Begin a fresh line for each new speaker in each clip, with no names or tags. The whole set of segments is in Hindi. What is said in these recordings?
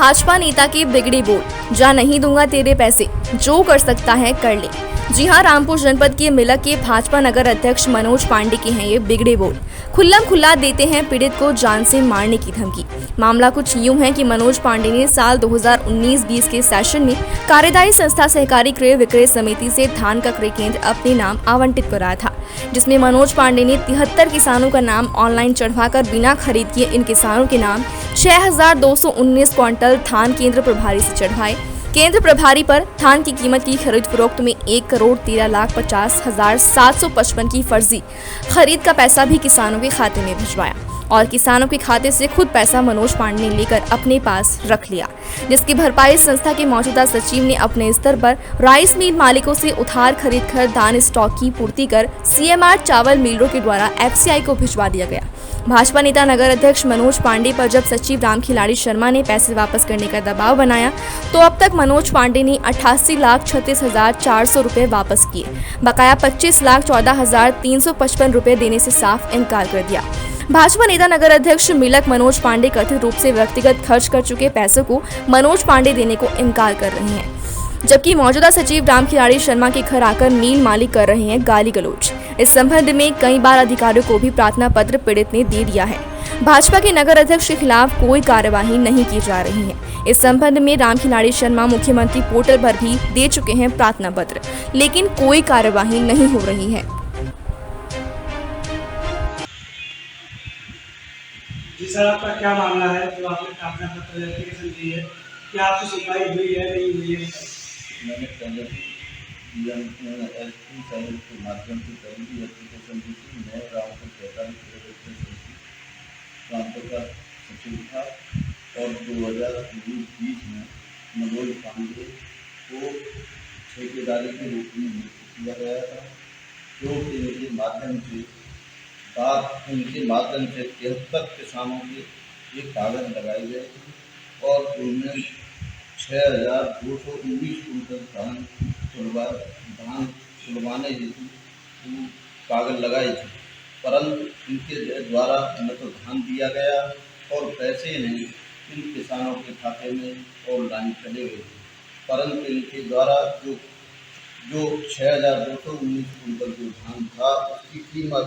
भाजपा नेता के बिगड़े बोल, जा नहीं दूंगा तेरे पैसे, जो कर सकता है कर ले। जी हां, रामपुर जनपद के मिलक के भाजपा नगर अध्यक्ष मनोज पांडे के हैं ये बिगड़े बोल। खुल्लम खुल्ला देते हैं पीड़ित को जान से मारने की धमकी। मामला कुछ यूं है कि मनोज पांडे ने साल 2019-20 के सेशन में कार्यदायी संस्था सहकारी क्रय विक्रय समिति से धान का क्रय केंद्र अपने नाम आवंटित कराया था, जिसमें मनोज पांडे ने 73 किसानों का नाम ऑनलाइन चढ़वाकर बिना खरीद किए इन किसानों के नाम 6219 क्विंटल धान केंद्र प्रभारी से चढ़वाए। केंद्र प्रभारी पर धान की कीमत की खरीद फरोख्त में 1,13,50,755 की फर्जी खरीद का पैसा भी किसानों के खाते में भिजवाया और किसानों के खाते से खुद पैसा मनोज पांडे ने लेकर अपने पास रख लिया, जिसकी भरपाई संस्था के मौजूदा सचिव ने अपने स्तर पर राइस मिल मालिकों से उधार खरीद कर धान स्टॉक की पूर्ति कर CMR चावल मिलरों के द्वारा FCI को भिजवा दिया गया। भाजपा नेता नगर अध्यक्ष मनोज पांडे पर जब सचिव राम खिलाड़ी शर्मा ने पैसे वापस करने का दबाव बनाया तो अब तक मनोज पांडे ने 88,36,400 रुपए वापस किए। बकाया 25,14,355 रुपए देने से साफ इनकार कर दिया। भाजपा नेता नगर अध्यक्ष मिलक मनोज पांडे कथित रूप से व्यक्तिगत खर्च कर चुके पैसों को मनोज पांडे देने को इनकार कर रहे हैं, जबकि मौजूदा सचिव राम खिलाड़ी शर्मा के घर आकर मिल मालिक कर रहे हैं गाली गलौज। इस संबंध में कई बार अधिकारियों को भी प्रार्थना पत्र पीड़ित ने दे दिया है। भाजपा के नगर अध्यक्ष के खिलाफ कोई कार्यवाही नहीं की जा रही है। इस संबंध में राम खिलाड़ी शर्मा मुख्यमंत्री पोर्टल पर भी दे चुके हैं प्रार्थना पत्र, लेकिन कोई कार्यवाही नहीं हो रही है।
जी सर, आपका क्या मामला है जो आपने प्रार्थना पत्र एप्लीकेशन दी है? क्या आपकी सुनवाई हुई है नहीं हुई है?
मैंने पहले SP साहब के माध्यम से पहली एप्लीकेशन दी थी। मैं रामपुर सहकारी रामपुर का सचिव था और 2019-20 में मनोज पांडे को ठेकेदारी के रूप में नियुक्त किया गया था, जो इनके माध्यम से 73 किसानों के ये कागज लगाए गए थे और उनमें 6,219 कुंटल धान छुड़वाने हेतु कागज लगाए थे, परंतु इनके द्वारा न तो धान दिया गया और पैसे नहीं इन किसानों के खाते में ऑनलाइन चले गए थे, परंतु इनके द्वारा जो 6,219 कुंटल जो धान था उसकी कीमत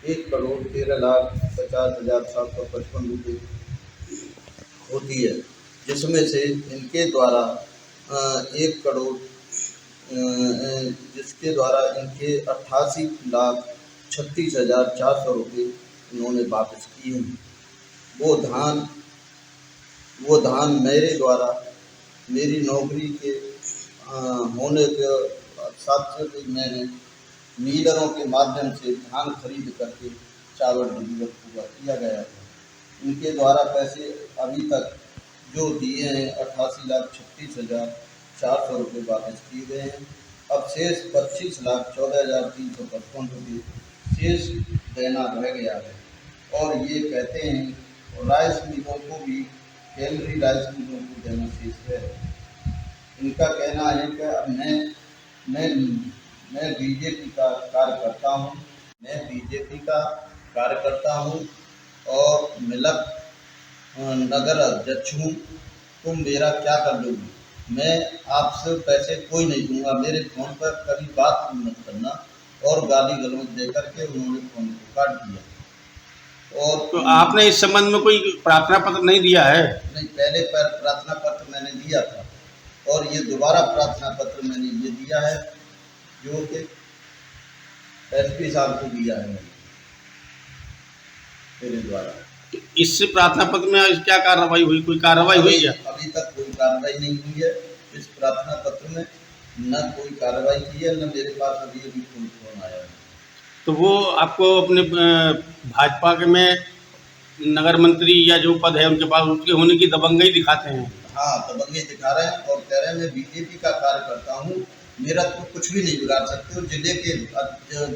1,13,50,755 रुपये होती है, जिसमें से इनके द्वारा जिसके द्वारा इनके 88,36,400 रुपये इन्होंने वापस किए हैं। वो धान मेरे द्वारा मेरी नौकरी के होने के साथ मैंने मिलरों के माध्यम से धान खरीद करके चावल डिलीवर पूरा किया गया था। इनके द्वारा पैसे अभी तक जो दिए हैं 88,36,400 रुपये वापस किए गए हैं। अब शेष 25,14,355 रुपये शेष देना रह गया है और ये कहते हैं राइस मिलों को भी केंद्रीय राइस मिलों को देना शेष है। इनका कहना है कि मैं बीजेपी का कार्यकर्ता हूँ और मिलक नगर अध्यक्ष हूँ। तुम मेरा क्या कर दोगे? मैं आपसे पैसे कोई नहीं दूंगा। मेरे फ़ोन पर कभी बात मत करना और गाली गलौज देकर के उन्होंने फ़ोन को काट दिया। और
तो आपने इस संबंध में कोई प्रार्थना पत्र नहीं दिया है?
नहीं, पहले पर प्रार्थना पत्र मैंने दिया था और ये दोबारा प्रार्थना पत्र मैंने ये दिया है जो कि SP साहब को दिया है मेरे द्वारा।
इससे प्रार्थना पत्र में क्या कार्रवाई हुई? कोई कार्रवाई हुई है?
अभी तक कोई कार्रवाई नहीं हुई है। इस प्रार्थना पत्र में न कोई कार्रवाई की है, न मेरे पास अभी कोई फोन आया है।
तो वो आपको अपने भाजपा के में नगर मंत्री या जो पद है उनके पास उसके होने की दबंगई दिखाते हैं।
हाँ, दबंगई दिखा रहे हैं और कह रहे हैं मैं बीजेपी का कार्यकर्ता हूँ, मेरा तो कुछ भी नहीं बिगाड़ सकते हो।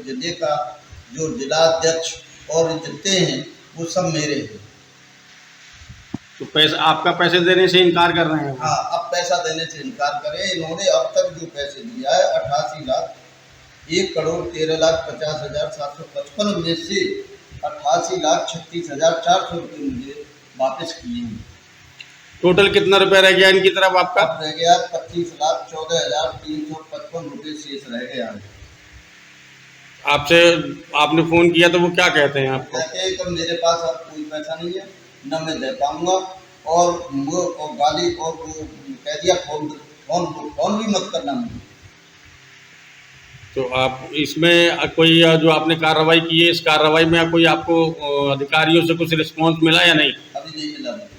जिले का जो जिलाध्यक्ष और जितने हैं वो सब मेरे हैं।
तो पैसा आपका पैसे देने से इनकार कर रहे हैं?
हाँ, अब पैसा देने से इनकार करें। इन्होंने अब तक जो पैसे दिया है 1,13,50,755 में से 88,36,400 रुपये मुझे वापस किए हैं।
टोटल कितना रुपया रह गया इनकी तरफ आपका?
अब रह गया 25,14,355 रुपये शेष रह गया है।
आपसे आपने फोन किया तो वो क्या कहते हैं आपको?
कहते हैं कि मेरे पास अब कोई पैसा नहीं है, न मैं दे पाऊंगा, और वो और गाली और वो कह दिया फोन भी मत करना मुझे।
तो आप इसमें कोई जो आपने कार्रवाई की है, इस कार्रवाई में कोई आपको अधिकारियों से कुछ रिस्पॉन्स मिला या नहीं?
अभी नहीं मिला मुझे।